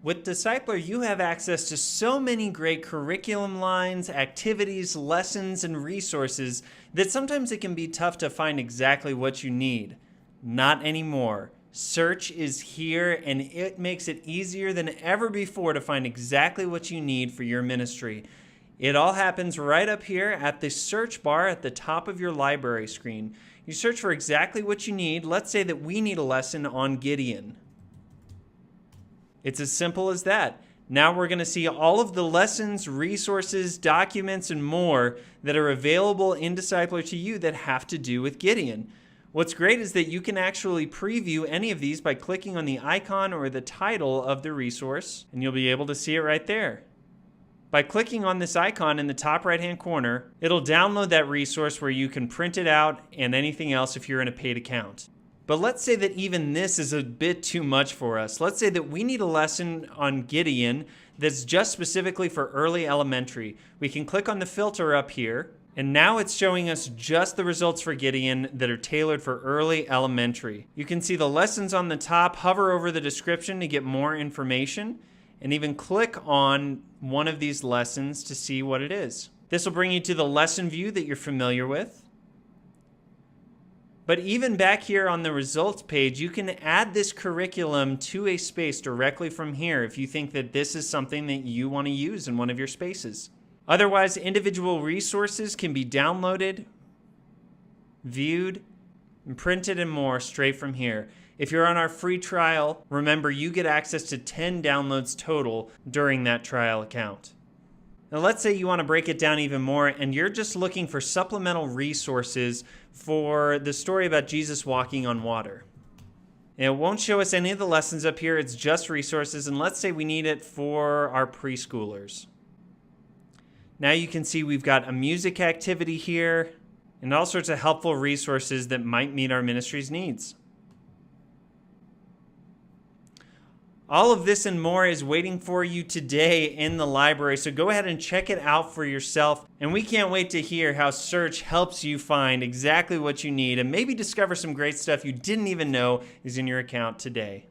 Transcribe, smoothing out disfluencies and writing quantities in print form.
With Disciplr, you have access to so many great curriculum lines, activities, lessons, and resources that sometimes it can be tough to find exactly what you need. Not anymore. Search is here, and it makes it easier than ever before to find exactly what you need for your ministry. It all happens right up here at the search bar at the top of your library screen. You search for exactly what you need. Let's say that we need a lesson on Gideon. It's as simple as that. Now we're going to see all of the lessons, resources, documents, and more that are available in Disciplr to you that have to do with Gideon. What's great is that you can actually preview any of these by clicking on the icon or the title of the resource, and you'll be able to see it right there. By clicking on this icon in the top right-hand corner, it'll download that resource where you can print it out and anything else if you're in a paid account. But let's say that even this is a bit too much for us. Let's say that we need a lesson on Gideon that's just specifically for early elementary. We can click on the filter up here, and now it's showing us just the results for Gideon that are tailored for early elementary. You can see the lessons on the top, hover over the description to get more information, and even click on one of these lessons to see what it is. This will bring you to the lesson view that you're familiar with. But even back here on the results page, you can add this curriculum to a space directly from here if you think that this is something that you want to use in one of your spaces. Otherwise, individual resources can be downloaded, viewed, and printed and more straight from here. If you're on our free trial, remember you get access to 10 downloads total during that trial account. Now let's say you want to break it down even more and you're just looking for supplemental resources for the story about Jesus walking on water. And it won't show us any of the lessons up here, it's just resources, and let's say we need it for our preschoolers. Now you can see we've got a music activity here and all sorts of helpful resources that might meet our ministry's needs. All of this and more is waiting for you today in the library, so go ahead and check it out for yourself. And we can't wait to hear how search helps you find exactly what you need and maybe discover some great stuff you didn't even know is in your account today.